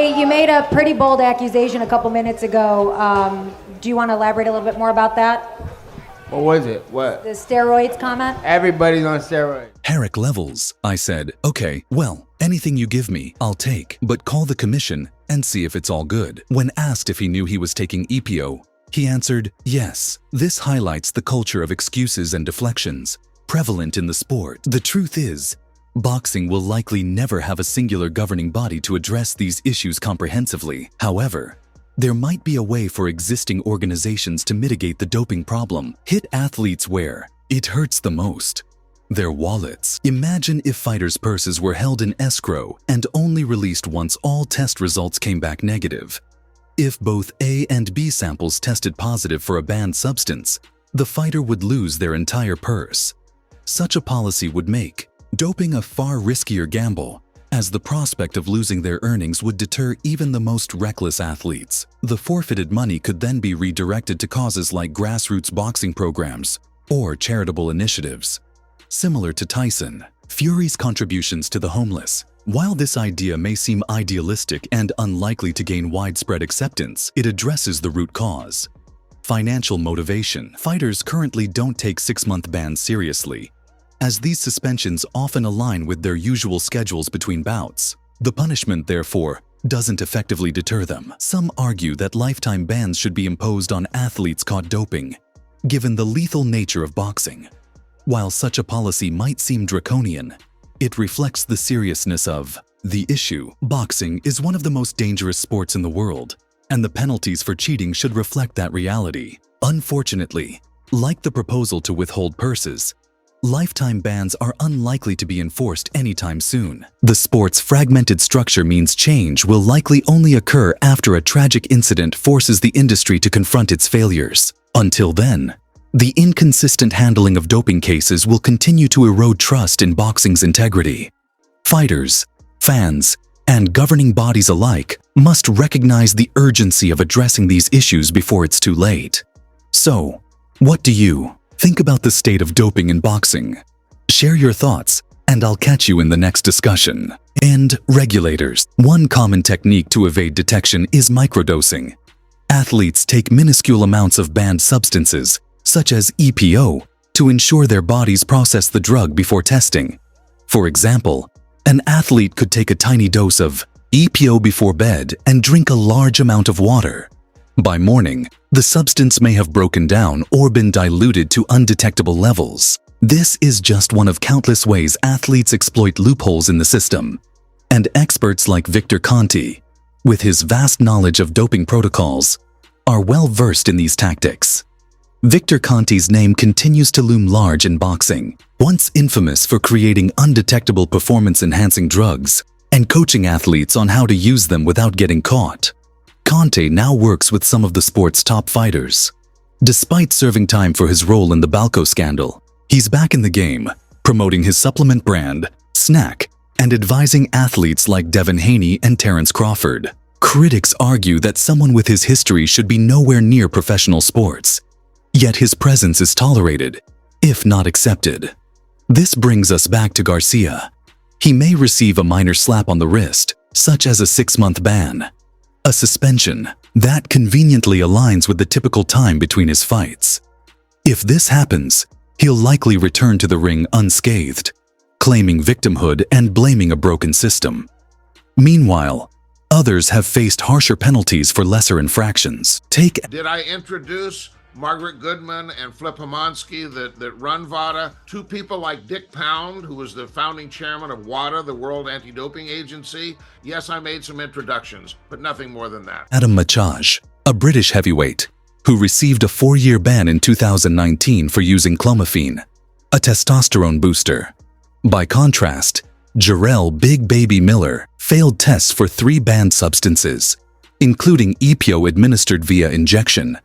Hey, you made a pretty bold accusation a couple minutes ago. Do you want to elaborate a little bit more about that? What was it? What? The steroids comment? Everybody's on steroids. Herrick levels. I said, okay, well, anything you give me, I'll take, but call the commission and see if it's all good. When asked if he knew he was taking EPO, he answered, yes. This highlights the culture of excuses and deflections prevalent in the sport. The truth is, boxing will likely never have a singular governing body to address these issues comprehensively. However, there might be a way for existing organizations to mitigate the doping problem. Hit athletes where it hurts the most: their wallets. Imagine if fighters' purses were held in escrow and only released once all test results came back negative. If both A and B samples tested positive for a banned substance, the fighter would lose their entire purse. Such a policy would make doping a far riskier gamble, as the prospect of losing their earnings would deter even the most reckless athletes. The forfeited money could then be redirected to causes like grassroots boxing programs or charitable initiatives. Similar to Tyson Fury's contributions to the homeless. While this idea may seem idealistic and unlikely to gain widespread acceptance, it addresses the root cause: financial motivation. Fighters currently don't take 6-month bans seriously, as these suspensions often align with their usual schedules between bouts. The punishment, therefore, doesn't effectively deter them. Some argue that lifetime bans should be imposed on athletes caught doping, given the lethal nature of boxing. While such a policy might seem draconian, it reflects the seriousness of the issue. Boxing is one of the most dangerous sports in the world, and the penalties for cheating should reflect that reality. Unfortunately, like the proposal to withhold purses, lifetime bans are unlikely to be enforced anytime soon. The sport's fragmented structure means change will likely only occur after a tragic incident forces the industry to confront its failures. Until then, the inconsistent handling of doping cases will continue to erode trust in boxing's integrity. Fighters, fans, and governing bodies alike must recognize the urgency of addressing these issues before it's too late. So, what do you think about the state of doping in boxing? Share your thoughts, and I'll catch you in the next discussion. And regulators. One common technique to evade detection is microdosing. Athletes take minuscule amounts of banned substances, such as EPO, to ensure their bodies process the drug before testing. For example, an athlete could take a tiny dose of EPO before bed and drink a large amount of water. By morning, the substance may have broken down or been diluted to undetectable levels. This is just one of countless ways athletes exploit loopholes in the system. And experts like Victor Conti, with his vast knowledge of doping protocols, are well versed in these tactics. Victor Conti's name continues to loom large in boxing. Once infamous for creating undetectable performance-enhancing drugs and coaching athletes on how to use them without getting caught, Conte now works with some of the sport's top fighters. Despite serving time for his role in the Balco scandal, he's back in the game, promoting his supplement brand, Snack, and advising athletes like Devin Haney and Terence Crawford. Critics argue that someone with his history should be nowhere near professional sports, yet his presence is tolerated, if not accepted. This brings us back to Garcia. He may receive a minor slap on the wrist, such as a 6-month ban, a suspension that conveniently aligns with the typical time between his fights. If this happens, he'll likely return to the ring unscathed, claiming victimhood and blaming a broken system. Meanwhile, others have faced harsher penalties for lesser infractions. Did I introduce Margaret Goodman and Flip Homansky that run WADA, two people like Dick Pound, who was the founding chairman of WADA, the World Anti-Doping Agency? Yes, I made some introductions, but nothing more than that. Adam Machaj, a British heavyweight, who received a 4-year ban in 2019 for using clomiphene, a testosterone booster. By contrast, Jarrell Big Baby Miller failed tests for 3 banned substances, including EPO administered via injection,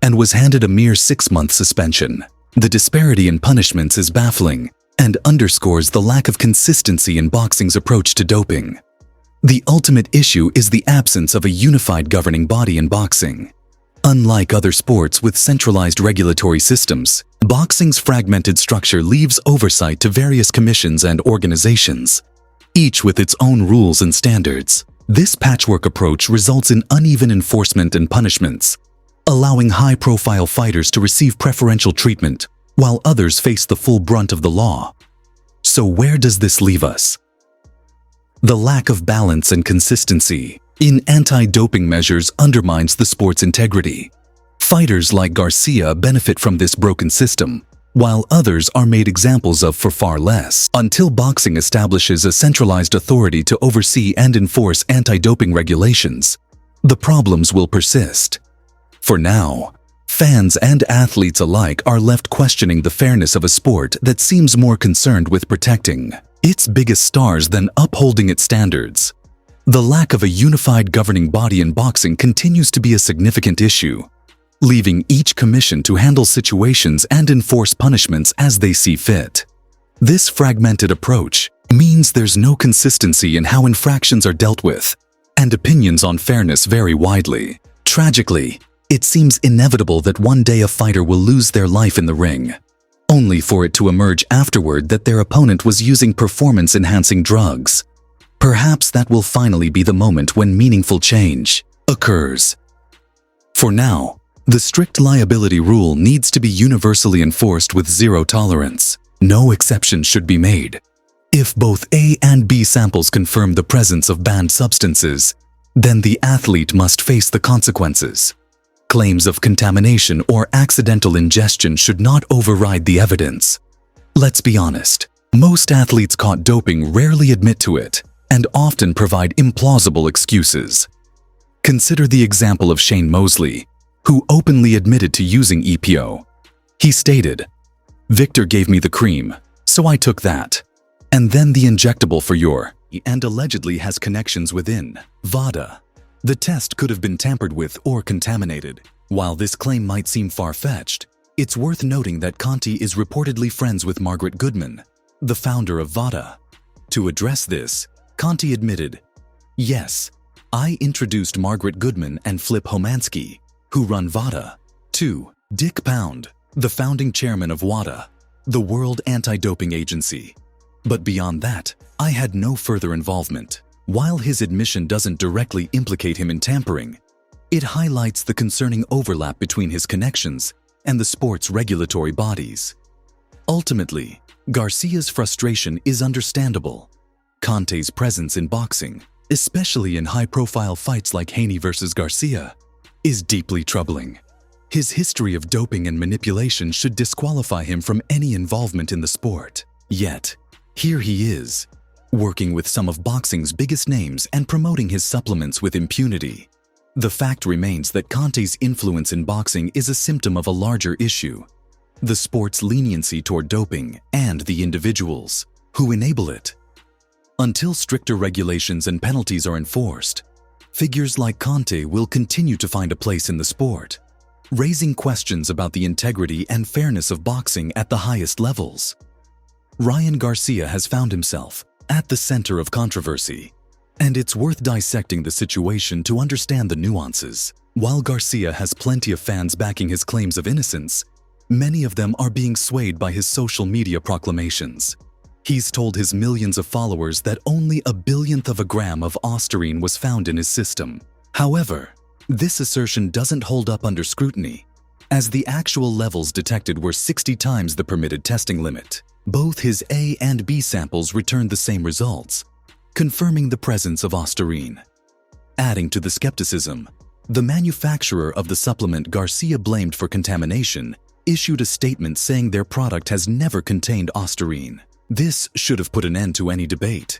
and was handed a mere 6-month suspension. The disparity in punishments is baffling and underscores the lack of consistency in boxing's approach to doping. The ultimate issue is the absence of a unified governing body in boxing. Unlike other sports with centralized regulatory systems, boxing's fragmented structure leaves oversight to various commissions and organizations, each with its own rules and standards. This patchwork approach results in uneven enforcement and punishments, allowing high-profile fighters to receive preferential treatment while others face the full brunt of the law. So where does this leave us? The lack of balance and consistency in anti-doping measures undermines the sport's integrity. Fighters like Garcia benefit from this broken system, while others are made examples of for far less. Until boxing establishes a centralized authority to oversee and enforce anti-doping regulations, the problems will persist. For now, fans and athletes alike are left questioning the fairness of a sport that seems more concerned with protecting its biggest stars than upholding its standards. The lack of a unified governing body in boxing continues to be a significant issue, leaving each commission to handle situations and enforce punishments as they see fit. This fragmented approach means there's no consistency in how infractions are dealt with, and opinions on fairness vary widely. Tragically, it seems inevitable that one day a fighter will lose their life in the ring, only for it to emerge afterward that their opponent was using performance-enhancing drugs. Perhaps that will finally be the moment when meaningful change occurs. For now, the strict liability rule needs to be universally enforced with zero tolerance. No exceptions should be made. If both A and B samples confirm the presence of banned substances, then the athlete must face the consequences. Claims of contamination or accidental ingestion should not override the evidence. Let's be honest, most athletes caught doping rarely admit to it and often provide implausible excuses. Consider the example of Shane Mosley, who openly admitted to using EPO. He stated, "Victor gave me the cream, so I took that. And then the injectable for your," and allegedly has connections within VADA. The test could have been tampered with or contaminated. While this claim might seem far-fetched, it's worth noting that Conti is reportedly friends with Margaret Goodman, the founder of VADA. To address this, Conti admitted, "Yes, I introduced Margaret Goodman and Flip Homansky, who run VADA, to Dick Pound, the founding chairman of WADA, the World Anti-Doping Agency. But beyond that, I had no further involvement." While his admission doesn't directly implicate him in tampering, it highlights the concerning overlap between his connections and the sport's regulatory bodies. Ultimately, Garcia's frustration is understandable. Conte's presence in boxing, especially in high-profile fights like Haney versus Garcia, is deeply troubling. His history of doping and manipulation should disqualify him from any involvement in the sport. Yet, here he is, working with some of boxing's biggest names and promoting his supplements with impunity. The fact remains that Conte's influence in boxing is a symptom of a larger issue: the sport's leniency toward doping and the individuals who enable it. Until stricter regulations and penalties are enforced, figures like Conte will continue to find a place in the sport, raising questions about the integrity and fairness of boxing at the highest levels. Ryan Garcia has found himself at the center of controversy, and it's worth dissecting the situation to understand the nuances. While Garcia has plenty of fans backing his claims of innocence, many of them are being swayed by his social media proclamations. He's told his millions of followers that only a billionth of a gram of ostarine was found in his system. However, this assertion doesn't hold up under scrutiny, as the actual levels detected were 60 times the permitted testing limit. Both his A and B samples returned the same results, confirming the presence of ostarine. Adding to the skepticism, the manufacturer of the supplement Garcia blamed for contamination issued a statement saying their product has never contained ostarine. This should have put an end to any debate.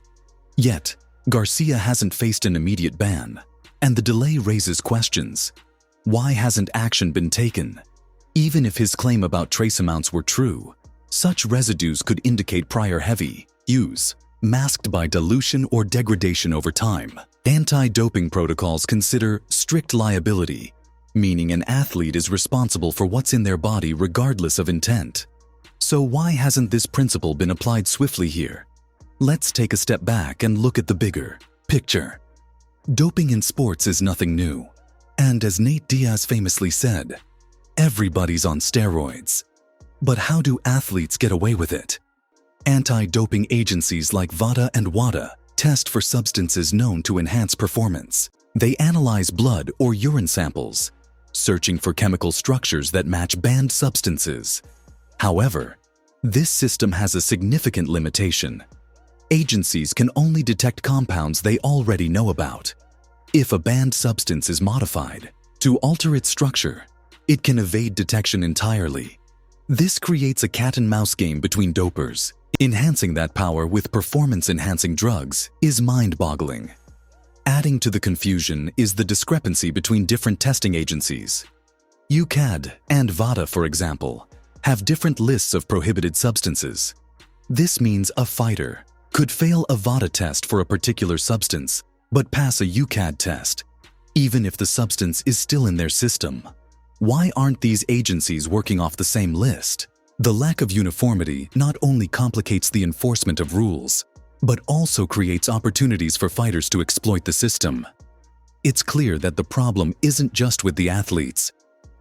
Yet, Garcia hasn't faced an immediate ban, and the delay raises questions. Why hasn't action been taken? Even if his claim about trace amounts were true, such residues could indicate prior heavy use, masked by dilution or degradation over time. Anti-doping protocols consider strict liability, meaning an athlete is responsible for what's in their body regardless of intent. So why hasn't this principle been applied swiftly here? Let's take a step back and look at the bigger picture. Doping in sports is nothing new. And as Nate Diaz famously said, everybody's on steroids. But how do athletes get away with it? Anti-doping agencies like VADA and WADA test for substances known to enhance performance. They analyze blood or urine samples, searching for chemical structures that match banned substances. However, this system has a significant limitation. Agencies can only detect compounds they already know about. If a banned substance is modified to alter its structure, it can evade detection entirely. This creates a cat-and-mouse game between dopers. Enhancing that power with performance-enhancing drugs is mind-boggling. Adding to the confusion is the discrepancy between different testing agencies. UCAD and VADA, for example, have different lists of prohibited substances. This means a fighter could fail a VADA test for a particular substance, but pass a UCAD test, even if the substance is still in their system. Why aren't these agencies working off the same list? The lack of uniformity not only complicates the enforcement of rules, but also creates opportunities for fighters to exploit the system. It's clear that the problem isn't just with the athletes.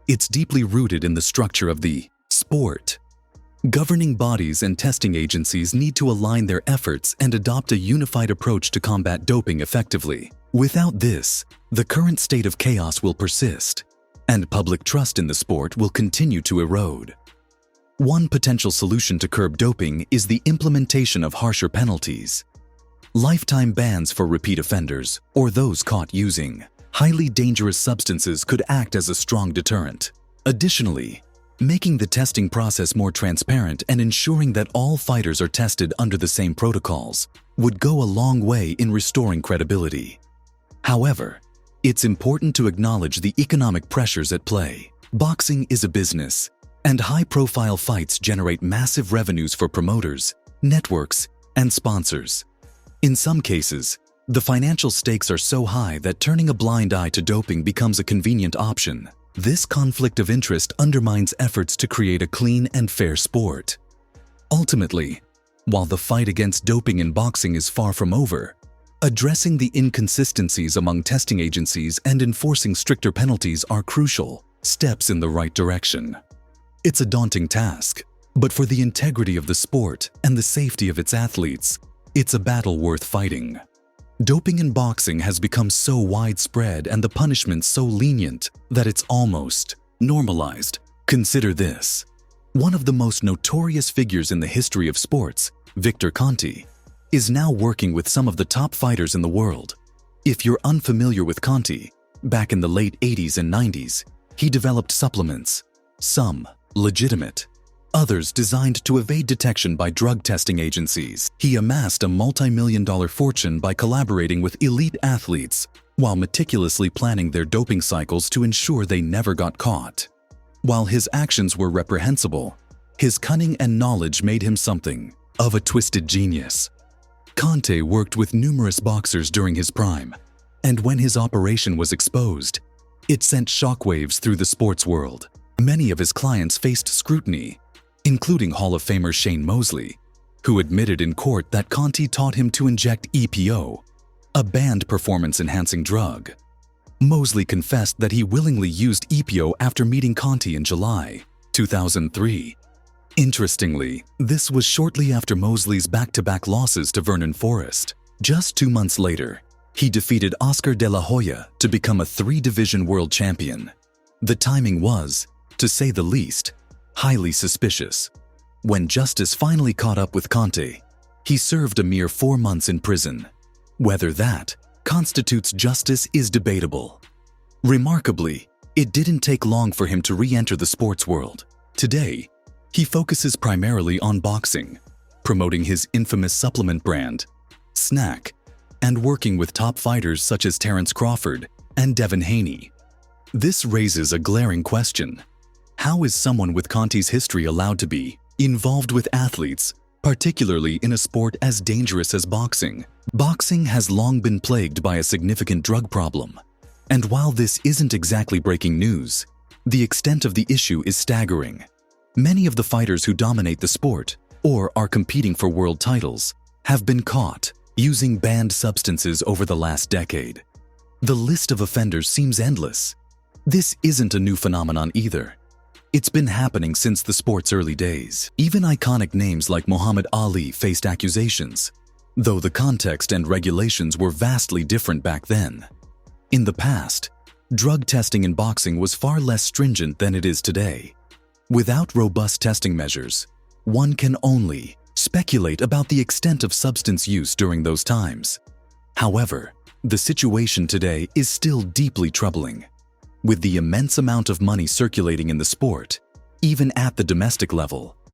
It's deeply rooted in the structure of the sport. Governing bodies and testing agencies need to align their efforts and adopt a unified approach to combat doping effectively. Without this, the current state of chaos will persist, and public trust in the sport will continue to erode. One potential solution to curb doping is the implementation of harsher penalties. Lifetime bans for repeat offenders or those caught using highly dangerous substances could act as a strong deterrent. Additionally, making the testing process more transparent and ensuring that all fighters are tested under the same protocols would go a long way in restoring credibility. However, it's important to acknowledge the economic pressures at play. Boxing is a business, and high-profile fights generate massive revenues for promoters, networks, and sponsors. In some cases, the financial stakes are so high that turning a blind eye to doping becomes a convenient option. This conflict of interest undermines efforts to create a clean and fair sport. Ultimately, while the fight against doping in boxing is far from over, addressing the inconsistencies among testing agencies and enforcing stricter penalties are crucial steps in the right direction. It's a daunting task, but for the integrity of the sport and the safety of its athletes, it's a battle worth fighting. Doping in boxing has become so widespread and the punishment so lenient that it's almost normalized. Consider this. One of the most notorious figures in the history of sports, Victor Conti, is now working with some of the top fighters in the world. If you're unfamiliar with Conti, back in the late 80s and 90s, he developed supplements, some legitimate, others designed to evade detection by drug testing agencies. He amassed a multi-million-dollar fortune by collaborating with elite athletes while meticulously planning their doping cycles to ensure they never got caught. While his actions were reprehensible, his cunning and knowledge made him something of a twisted genius. Conte worked with numerous boxers during his prime, and when his operation was exposed, it sent shockwaves through the sports world. Many of his clients faced scrutiny, including Hall of Famer Shane Mosley, who admitted in court that Conti taught him to inject EPO, a banned performance-enhancing drug. Mosley confessed that he willingly used EPO after meeting Conti in July 2003. Interestingly, this was shortly after Mosley's back-to-back losses to Vernon Forrest. Just 2 months later, he defeated Oscar De La Hoya to become a 3-division world champion. The timing was, to say the least, highly suspicious. When justice finally caught up with Conte, he served a mere 4 months in prison. Whether that constitutes justice is debatable. Remarkably, it didn't take long for him to re-enter the sports world. Today, he focuses primarily on boxing, promoting his infamous supplement brand, Snack, and working with top fighters such as Terence Crawford and Devin Haney. This raises a glaring question. How is someone with Conti's history allowed to be involved with athletes, particularly in a sport as dangerous as boxing? Boxing has long been plagued by a significant drug problem. And while this isn't exactly breaking news, the extent of the issue is staggering. Many of the fighters who dominate the sport or are competing for world titles have been caught using banned substances over the last decade. The list of offenders seems endless. This isn't a new phenomenon either. It's been happening since the sport's early days. Even iconic names like Muhammad Ali faced accusations. though the context and regulations were vastly different back then. In the past, drug testing in boxing was far less stringent than it is today. Without robust testing measures, one can only speculate about the extent of substance use during those times. However, the situation today is still deeply troubling. With the immense amount of money circulating in the sport, even at the domestic level,